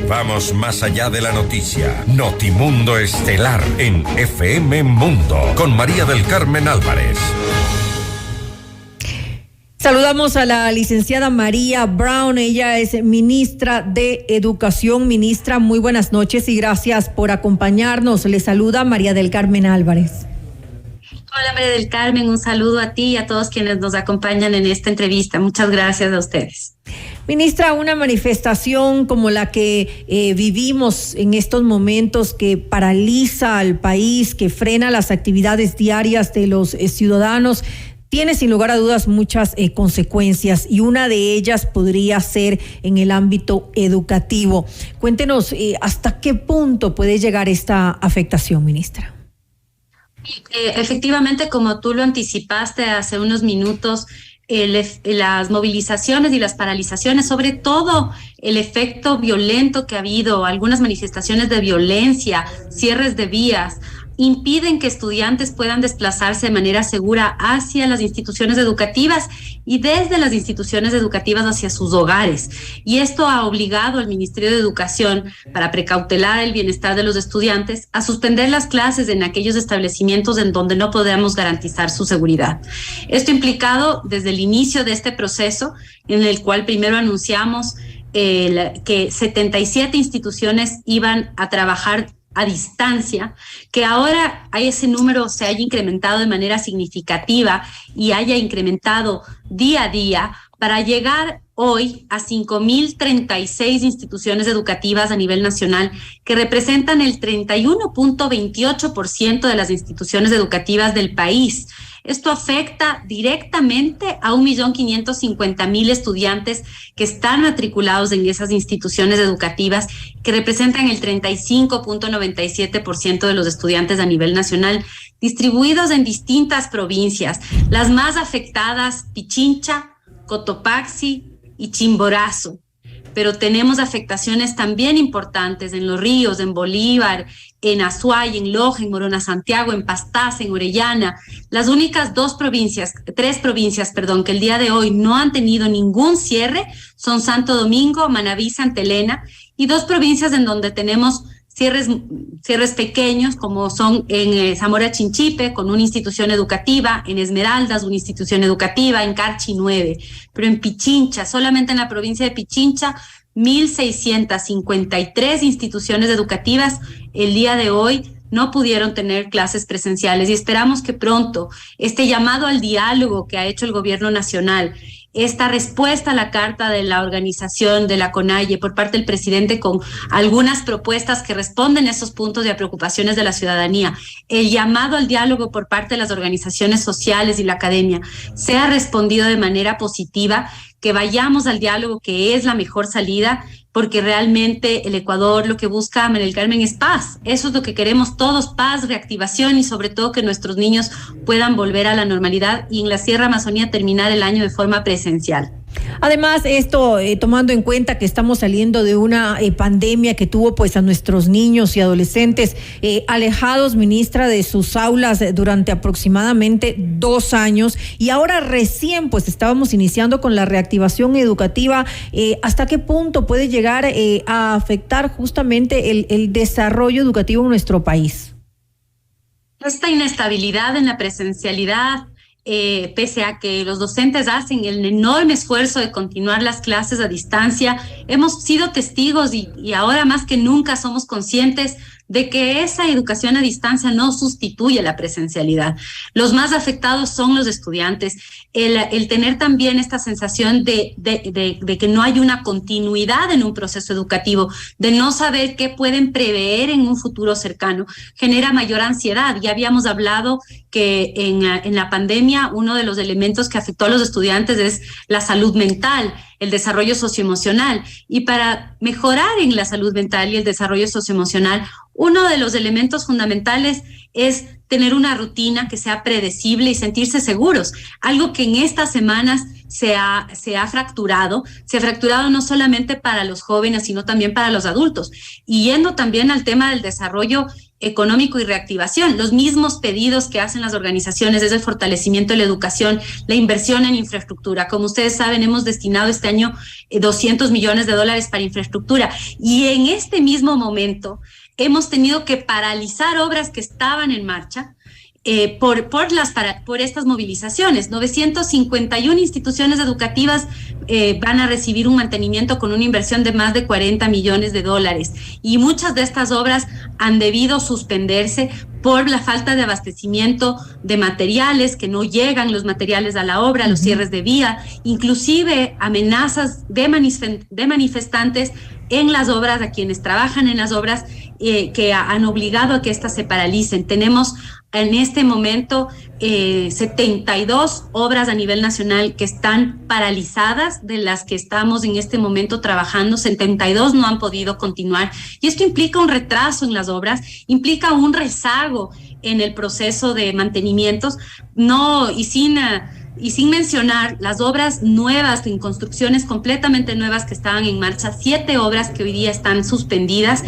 Vamos más allá de la noticia. Notimundo Estelar en FM Mundo con María del Carmen Álvarez. Saludamos a la licenciada María Brown, ella es ministra de Educación. Ministra, muy buenas noches y gracias por acompañarnos. Le saluda María del Carmen Álvarez. Hola María del Carmen, un saludo a ti y a todos quienes nos acompañan en esta entrevista. Muchas gracias a ustedes. Ministra, una manifestación como la que vivimos en estos momentos, que paraliza al país, que frena las actividades diarias de los ciudadanos, tiene sin lugar a dudas muchas consecuencias, y una de ellas podría ser en el ámbito educativo. Cuéntenos hasta qué punto puede llegar esta afectación, ministra. Efectivamente, como tú lo anticipaste hace unos minutos, las movilizaciones y las paralizaciones, sobre todo el efecto violento que ha habido, algunas manifestaciones de violencia, cierres de vías, impiden que estudiantes puedan desplazarse de manera segura hacia las instituciones educativas y desde las instituciones educativas hacia sus hogares. Y esto ha obligado al Ministerio de Educación, para precautelar el bienestar de los estudiantes, a suspender las clases en aquellos establecimientos en donde no podemos garantizar su seguridad. Esto ha implicado desde el inicio de este proceso, en el cual primero anunciamos que 77 instituciones iban a trabajar a distancia, que ahora ese número se haya incrementado de manera significativa y haya incrementado día a día para llegar hoy a 5.036 instituciones educativas a nivel nacional, que representan el 31.28% de las instituciones educativas del país. Esto afecta directamente a 1.550.000 estudiantes que están matriculados en esas instituciones educativas, que representan el 35.97% de los estudiantes a nivel nacional, distribuidos en distintas provincias. Las más afectadas, Pichincha, Cotopaxi y Chimborazo. Pero tenemos afectaciones también importantes en Los Ríos, en Bolívar, en Azuay, en Loja, en Morona Santiago, en Pastaza, en Orellana. Las únicas tres provincias, que el día de hoy no han tenido ningún cierre son Santo Domingo, Manabí, Santa Elena, y dos provincias en donde tenemos cierres pequeños, como son en Zamora Chinchipe, con una institución educativa, en Esmeraldas, una institución educativa, en Carchi 9, pero en Pichincha, solamente en la provincia de Pichincha, 1.653 instituciones educativas el día de hoy no pudieron tener clases presenciales, y esperamos que pronto este llamado al diálogo que ha hecho el gobierno nacional, esta respuesta a la carta de la organización de la CONAIE por parte del presidente con algunas propuestas que responden a esos puntos y a preocupaciones de la ciudadanía, el llamado al diálogo por parte de las organizaciones sociales y la academia, se ha respondido de manera positiva, que vayamos al diálogo, que es la mejor salida, porque realmente el Ecuador lo que busca, María del Carmen, es paz. Eso es lo que queremos todos, paz, reactivación y sobre todo que nuestros niños puedan volver a la normalidad y en la Sierra Amazonía terminar el año de forma presencial. Además, esto tomando en cuenta que estamos saliendo de una pandemia que tuvo pues a nuestros niños y adolescentes alejados, ministra, de sus aulas durante aproximadamente 2 años, y ahora recién pues estábamos iniciando con la reactivación educativa. ¿Hasta qué punto puede llegar a afectar justamente el desarrollo educativo en nuestro país? Esta inestabilidad en la presencialidad, pese a que los docentes hacen el enorme esfuerzo de continuar las clases a distancia, hemos sido testigos y ahora más que nunca somos conscientes de que esa educación a distancia no sustituye la presencialidad. Los más afectados son los estudiantes. El tener también esta sensación de que no hay una continuidad en un proceso educativo, de no saber qué pueden prever en un futuro cercano, genera mayor ansiedad. Ya habíamos hablado que en la pandemia uno de los elementos que afectó a los estudiantes es la salud mental, el desarrollo socioemocional. Y para mejorar en la salud mental y el desarrollo socioemocional, uno de los elementos fundamentales es tener una rutina que sea predecible y sentirse seguros, algo que en estas semanas se ha fracturado no solamente para los jóvenes, sino también para los adultos. Y yendo también al tema del desarrollo económico y reactivación. Los mismos pedidos que hacen las organizaciones es el fortalecimiento de la educación, la inversión en infraestructura. Como ustedes saben, hemos destinado este año $200 millones para infraestructura, y en este mismo momento hemos tenido que paralizar obras que estaban en marcha por estas movilizaciones. 951 instituciones educativas van a recibir un mantenimiento con una inversión de más de $40 millones, y muchas de estas obras han debido suspenderse por la falta de abastecimiento de materiales, que no llegan los materiales a la obra, los cierres de vía, inclusive amenazas de manifestantes en las obras, a quienes trabajan en las obras, que han obligado a que éstas se paralicen. Tenemos en este momento 72 obras a nivel nacional que están paralizadas, de las que estamos en este momento trabajando. 72 no han podido continuar, y esto implica un retraso en las obras, implica un rezago en el proceso de mantenimientos, y sin mencionar las obras nuevas, en construcciones completamente nuevas que estaban en marcha, 7 obras que hoy día están suspendidas,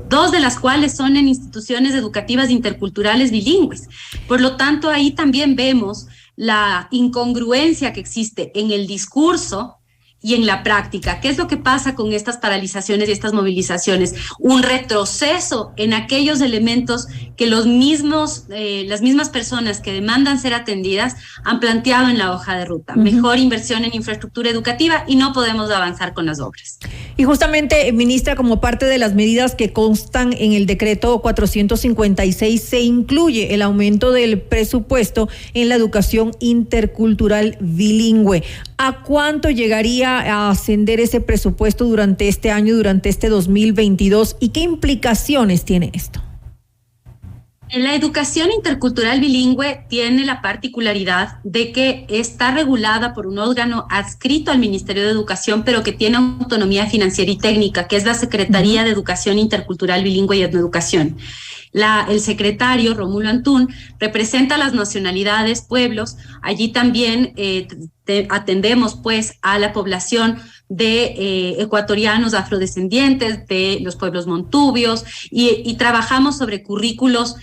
2 de las cuales son en instituciones educativas interculturales bilingües. Por lo tanto, ahí también vemos la incongruencia que existe en el discurso y en la práctica. ¿Qué es lo que pasa con estas paralizaciones y estas movilizaciones? Un retroceso en aquellos elementos que las mismas personas que demandan ser atendidas han planteado en la hoja de ruta. Mejor inversión en infraestructura educativa, y no podemos avanzar con las obras. Y justamente, ministra, como parte de las medidas que constan en el decreto 456, se incluye el aumento del presupuesto en la educación intercultural bilingüe. ¿A cuánto llegaría a ascender ese presupuesto durante este año, durante este 2022? ¿Y qué implicaciones tiene esto? La educación intercultural bilingüe tiene la particularidad de que está regulada por un órgano adscrito al Ministerio de Educación, pero que tiene autonomía financiera y técnica, que es la Secretaría de Educación Intercultural Bilingüe y Etnoeducación. El secretario, Rómulo Antún, representa a las nacionalidades, pueblos. Allí también atendemos pues a la población de ecuatorianos afrodescendientes, de los pueblos montubios, y trabajamos sobre currículos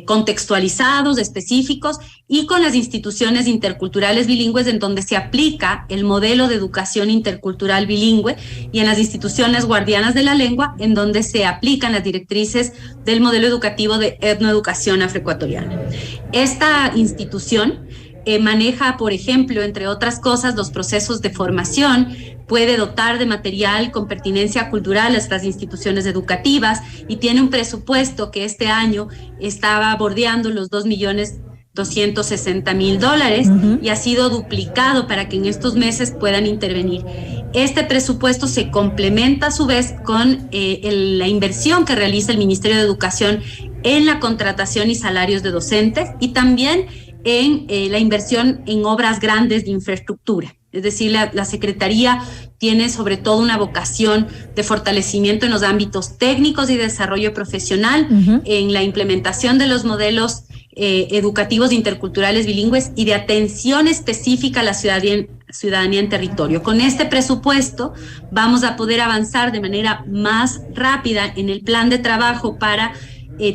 contextualizados, específicos, y con las instituciones interculturales bilingües, en donde se aplica el modelo de educación intercultural bilingüe, y en las instituciones guardianas de la lengua, en donde se aplican las directrices del modelo educativo de etnoeducación afroecuatoriana. Esta institución maneja, por ejemplo, entre otras cosas, los procesos de formación, puede dotar de material con pertinencia cultural a estas instituciones educativas, y tiene un presupuesto que este año estaba bordeando los $2.260.000, y ha sido duplicado para que en estos meses puedan intervenir. Este presupuesto se complementa a su vez con la inversión que realiza el Ministerio de Educación en la contratación y salarios de docentes, y también en la inversión en obras grandes de infraestructura. Es decir, la Secretaría tiene sobre todo una vocación de fortalecimiento en los ámbitos técnicos y desarrollo profesional, en la implementación de los modelos educativos interculturales bilingües y de atención específica a la ciudadanía en territorio. Con este presupuesto vamos a poder avanzar de manera más rápida en el plan de trabajo para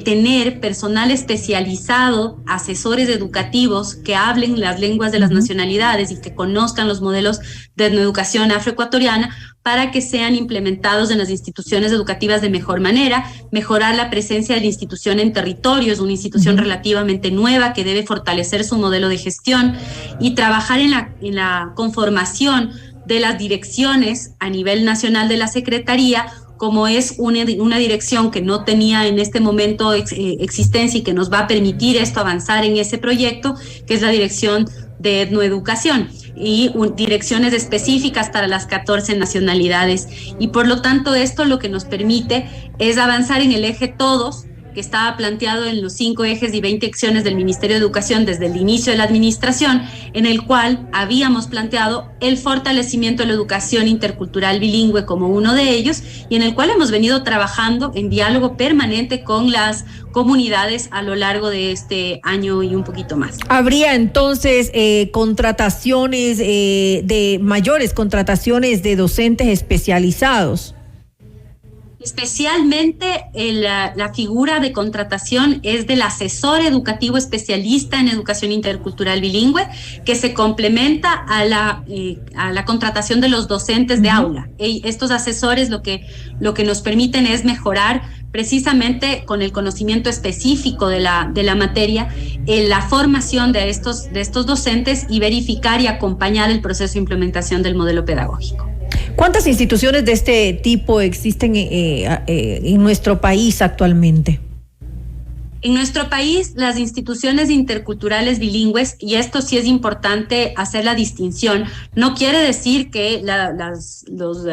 tener personal especializado, asesores educativos que hablen las lenguas de las nacionalidades y que conozcan los modelos de etnoeducación afroecuatoriana, para que sean implementados en las instituciones educativas de mejor manera, mejorar la presencia de la institución en territorio. Es una institución relativamente nueva que debe fortalecer su modelo de gestión, y trabajar en la conformación de las direcciones a nivel nacional de la Secretaría, como es una dirección que no tenía en este momento existencia, y que nos va a permitir esto avanzar en ese proyecto, que es la Dirección de Etnoeducación, y direcciones específicas para las 14 nacionalidades. Y por lo tanto, esto lo que nos permite es avanzar en el eje todos, que estaba planteado en los 5 ejes y 20 acciones del Ministerio de Educación desde el inicio de la administración, en el cual habíamos planteado el fortalecimiento de la educación intercultural bilingüe como uno de ellos, y en el cual hemos venido trabajando en diálogo permanente con las comunidades a lo largo de este año y un poquito más. ¿Habría entonces mayores contrataciones de docentes especializados? Especialmente la figura de contratación es del asesor educativo especialista en educación intercultural bilingüe, que se complementa a la contratación de los docentes de aula. Estos asesores lo que nos permiten es mejorar precisamente con el conocimiento específico de la materia, la formación de estos docentes y verificar y acompañar el proceso de implementación del modelo pedagógico. ¿Cuántas instituciones de este tipo existen en nuestro país actualmente? En nuestro país, las instituciones interculturales bilingües, y esto sí es importante hacer la distinción, no quiere decir que los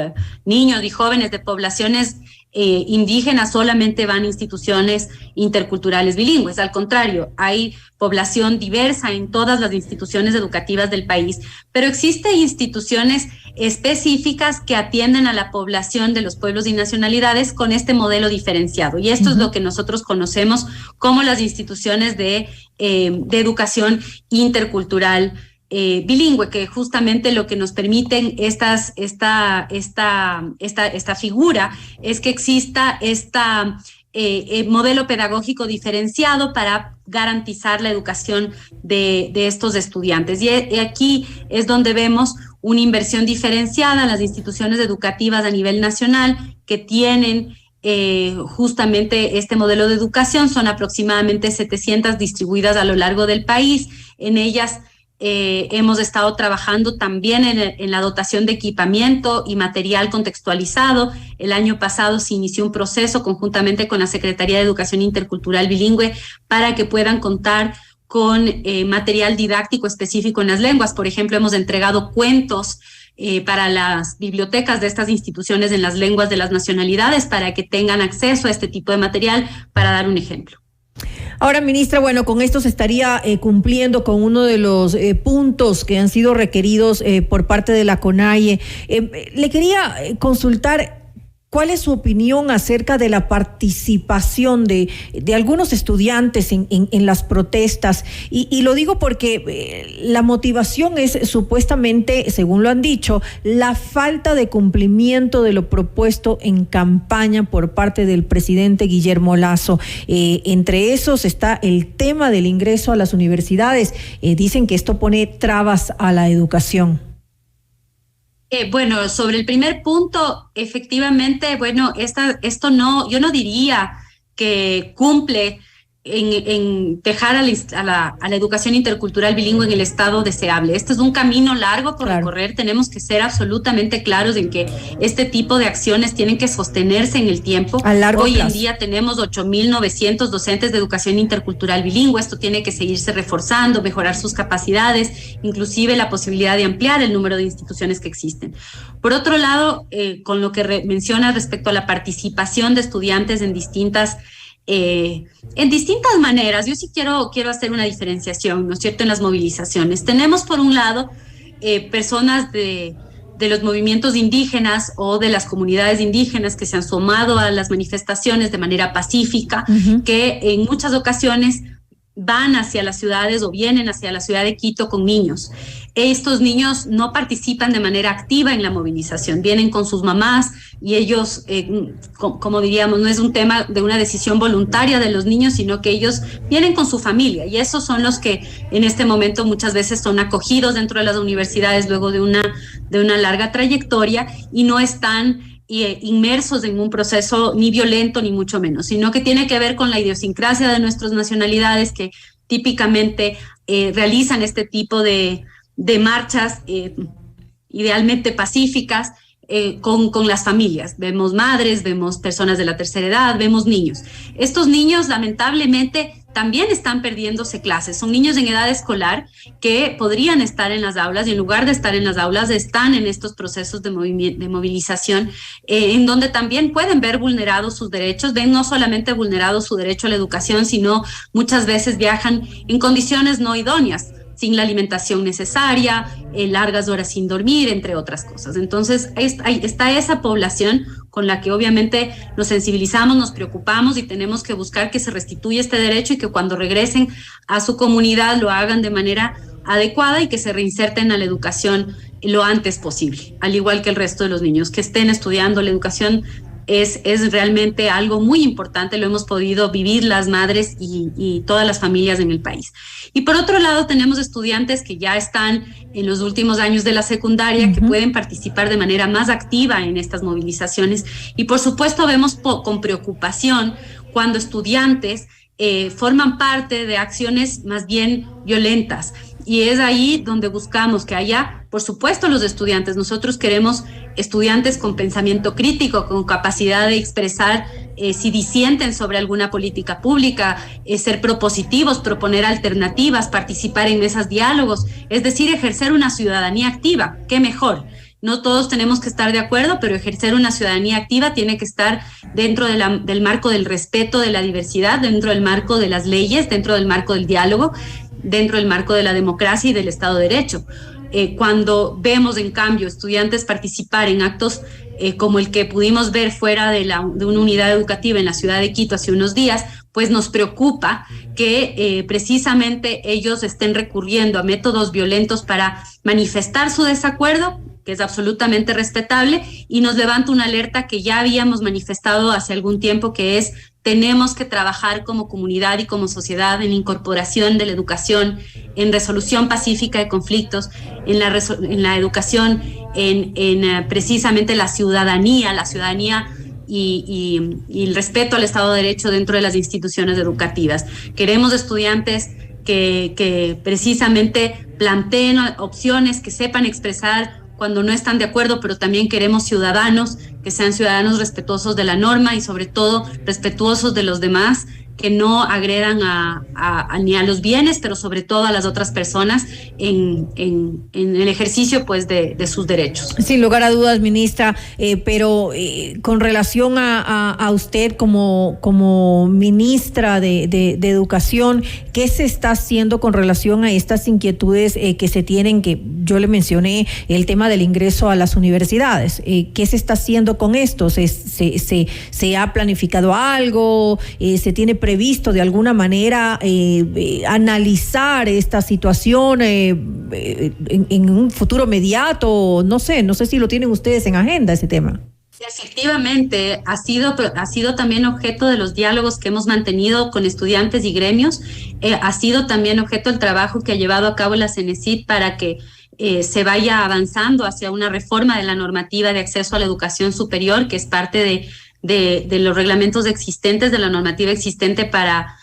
niños y jóvenes de poblaciones indígenas solamente van a instituciones interculturales bilingües. Al contrario, hay población diversa en todas las instituciones educativas del país, pero existen instituciones específicas que atienden a la población de los pueblos y nacionalidades con este modelo diferenciado. Y esto es lo que nosotros conocemos como las instituciones de educación intercultural bilingüe, que justamente lo que nos permiten esta figura es que exista modelo pedagógico diferenciado para garantizar la educación de estos estudiantes. Y aquí es donde vemos una inversión diferenciada en las instituciones educativas a nivel nacional que tienen justamente este modelo de educación. Son aproximadamente 700 distribuidas a lo largo del país. En ellas hemos estado trabajando también en la dotación de equipamiento y material contextualizado. El año pasado se inició un proceso conjuntamente con la Secretaría de Educación Intercultural Bilingüe para que puedan contar con material didáctico específico en las lenguas. Por ejemplo, hemos entregado cuentos para las bibliotecas de estas instituciones en las lenguas de las nacionalidades para que tengan acceso a este tipo de material, para dar un ejemplo. Ahora, ministra, bueno, con esto se estaría cumpliendo con uno de los puntos que han sido requeridos por parte de la CONAIE. Le quería consultar ¿cuál es su opinión acerca de la participación de algunos estudiantes en las protestas? Y lo digo porque la motivación es supuestamente, según lo han dicho, la falta de cumplimiento de lo propuesto en campaña por parte del presidente Guillermo Lasso. Entre esos está el tema del ingreso a las universidades. Dicen que esto pone trabas a la educación. Bueno, sobre el primer punto, efectivamente, bueno, yo no diría que cumple en dejar a la educación intercultural bilingüe en el estado deseable. Este es un camino largo por recorrer. Tenemos que ser absolutamente claros en que este tipo de acciones tienen que sostenerse en el tiempo. Hoy en día tenemos 8.900 docentes de educación intercultural bilingüe. Esto tiene que seguirse reforzando, mejorar sus capacidades, inclusive la posibilidad de ampliar el número de instituciones que existen. Por otro lado, con lo que menciona respecto a la participación de estudiantes en distintas maneras, yo sí quiero hacer una diferenciación, ¿no es cierto?, en las movilizaciones. Tenemos, por un lado, personas de los movimientos indígenas o de las comunidades indígenas que se han sumado a las manifestaciones de manera pacífica, que en muchas ocasiones van hacia las ciudades o vienen hacia la ciudad de Quito con niños. Estos niños no participan de manera activa en la movilización, vienen con sus mamás y ellos, como diríamos, no es un tema de una decisión voluntaria de los niños, sino que ellos vienen con su familia, y esos son los que en este momento muchas veces son acogidos dentro de las universidades luego de una larga trayectoria y no están inmersos en un proceso ni violento ni mucho menos, sino que tiene que ver con la idiosincrasia de nuestras nacionalidades que típicamente realizan este tipo de marchas idealmente pacíficas con las familias. Vemos madres, vemos personas de la tercera edad, vemos niños. Estos niños lamentablemente también están perdiéndose clases. Son niños en edad escolar que podrían estar en las aulas y en lugar de estar en las aulas están en estos procesos de movilización en donde también pueden ver vulnerados sus derechos. Ven no solamente vulnerado su derecho a la educación, sino muchas veces viajan en condiciones no idóneas, sin la alimentación necesaria, largas horas sin dormir, entre otras cosas. Entonces, está esa población con la que obviamente nos sensibilizamos, nos preocupamos y tenemos que buscar que se restituya este derecho y que cuando regresen a su comunidad lo hagan de manera adecuada y que se reinserten a la educación lo antes posible, al igual que el resto de los niños que estén estudiando. La educación es realmente algo muy importante, lo hemos podido vivir las madres y todas las familias en el país. Y por otro lado tenemos estudiantes que ya están en los últimos años de la secundaria, que pueden participar de manera más activa en estas movilizaciones, y por supuesto vemos con preocupación cuando estudiantes forman parte de acciones más bien violentas. Y es ahí donde buscamos que haya, por supuesto, los estudiantes. Nosotros queremos estudiantes con pensamiento crítico, con capacidad de expresar si disienten sobre alguna política pública, ser propositivos, proponer alternativas, participar en mesas diálogos, es decir, ejercer una ciudadanía activa. ¿Qué mejor? No todos tenemos que estar de acuerdo, pero ejercer una ciudadanía activa tiene que estar dentro del marco del respeto de la diversidad, dentro del marco de las leyes, dentro del marco del diálogo, dentro del marco de la democracia y del Estado de Derecho. Cuando vemos, en cambio, estudiantes participar en actos como el que pudimos ver fuera de una unidad educativa en la ciudad de Quito hace unos días, pues nos preocupa que precisamente ellos estén recurriendo a métodos violentos para manifestar su desacuerdo, que es absolutamente respetable, y nos levanta una alerta que ya habíamos manifestado hace algún tiempo, que es: tenemos que trabajar como comunidad y como sociedad en la incorporación de la educación, en resolución pacífica de conflictos, en la educación, en precisamente la ciudadanía y el respeto al Estado de Derecho dentro de las instituciones educativas. Queremos estudiantes que precisamente planteen opciones, que sepan expresar cuando no están de acuerdo, pero también queremos ciudadanos que sean ciudadanos respetuosos de la norma y sobre todo respetuosos de los demás, que no agredan ni a los bienes, pero sobre todo a las otras personas en el ejercicio pues de sus derechos. Sin lugar a dudas, ministra, pero con relación a usted como ministra de Educación, ¿qué se está haciendo con relación a estas inquietudes que se tienen? Que yo le mencioné el tema del ingreso a las universidades. ¿Qué se está haciendo con esto? ¿Se ha planificado algo? ¿Se tiene previsto de alguna manera analizar esta situación en un futuro inmediato? No sé si lo tienen ustedes en agenda ese tema. Efectivamente, ha sido también objeto de los diálogos que hemos mantenido con estudiantes y gremios, ha sido también objeto del trabajo que ha llevado a cabo la CENESID para que se vaya avanzando hacia una reforma de la normativa de acceso a la educación superior, que es parte de los reglamentos existentes, de la normativa existente para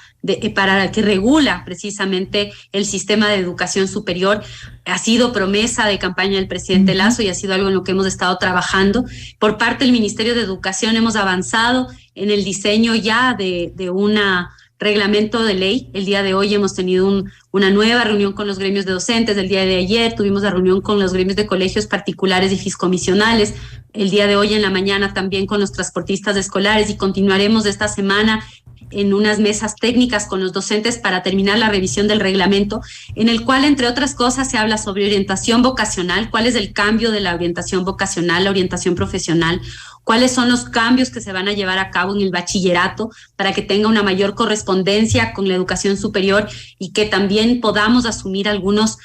que regula precisamente el sistema de educación superior. Ha sido promesa de campaña del presidente Lasso y ha sido algo en lo que hemos estado trabajando. Por parte del Ministerio de Educación hemos avanzado en el diseño ya de una reglamento de ley. El día de hoy hemos tenido una nueva reunión con los gremios de docentes. El día de ayer tuvimos la reunión con los gremios de colegios particulares y fiscomisionales. El día de hoy en la mañana también con los transportistas escolares, y continuaremos esta semana en unas mesas técnicas con los docentes para terminar la revisión del reglamento, en el cual, entre otras cosas, se habla sobre orientación vocacional, cuál es el cambio de la orientación vocacional, la orientación profesional, cuáles son los cambios que se van a llevar a cabo en el bachillerato para que tenga una mayor correspondencia con la educación superior y que también podamos asumir algunas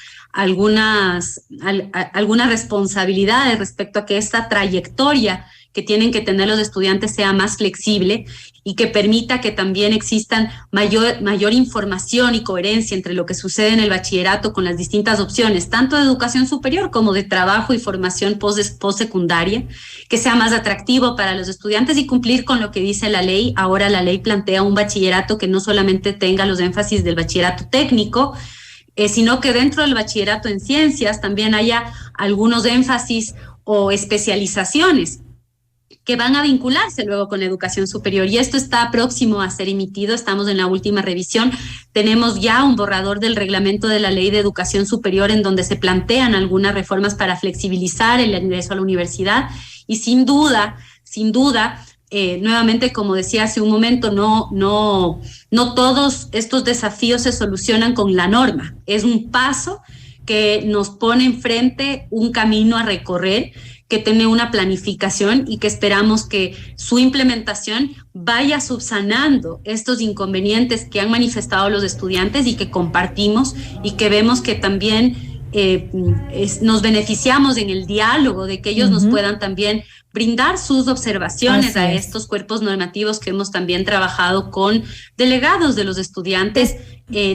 responsabilidades respecto a que esta trayectoria que tienen que tener los estudiantes sea más flexible y que permita que también existan mayor información y coherencia entre lo que sucede en el bachillerato con las distintas opciones, tanto de educación superior como de trabajo y formación postsecundaria, que sea más atractivo para los estudiantes y cumplir con lo que dice la ley. Ahora la ley plantea un bachillerato que no solamente tenga los énfasis del bachillerato técnico, sino que dentro del bachillerato en ciencias también haya algunos énfasis o especializaciones que van a vincularse luego con la educación superior, y esto está próximo a ser emitido. Estamos en la última revisión, tenemos ya un borrador del reglamento de la Ley de Educación Superior en donde se plantean algunas reformas para flexibilizar el ingreso a la universidad, y sin duda, nuevamente, como decía hace un momento, no todos estos desafíos se solucionan con la norma. Es un paso que nos pone enfrente un camino a recorrer, que tiene una planificación y que esperamos que su implementación vaya subsanando estos inconvenientes que han manifestado los estudiantes y que compartimos, y que vemos que también nos beneficiamos en el diálogo, de que ellos nos puedan también brindar sus observaciones a estos cuerpos normativos que hemos también trabajado con delegados de los estudiantes,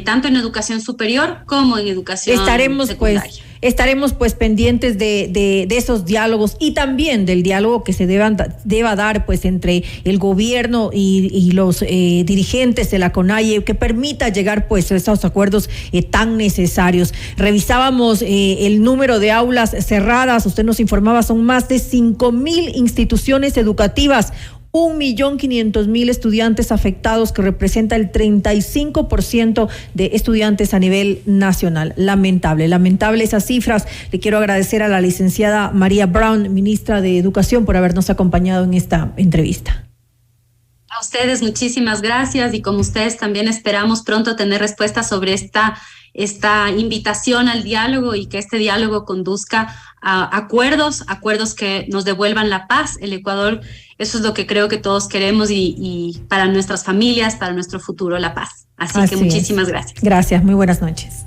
tanto en educación superior como en educación secundaria. Estaremos pues pendientes de esos diálogos y también del diálogo que se deba dar pues entre el gobierno y los dirigentes de la CONAIE, que permita llegar pues a esos acuerdos tan necesarios. Revisábamos el número de aulas cerradas, usted nos informaba, son más de 5,000 instituciones educativas, 1.500.000 estudiantes afectados, que representa el 35% de estudiantes a nivel nacional. Lamentable esas cifras. Le quiero agradecer a la licenciada María Brown, ministra de Educación, por habernos acompañado en esta entrevista. A ustedes muchísimas gracias, y como ustedes también esperamos pronto tener respuestas sobre esta invitación al diálogo, y que este diálogo conduzca a acuerdos que nos devuelvan la paz. El Ecuador, eso es lo que creo que todos queremos, y para nuestras familias, para nuestro futuro, la paz. Así que muchísimas gracias. Gracias, muy buenas noches.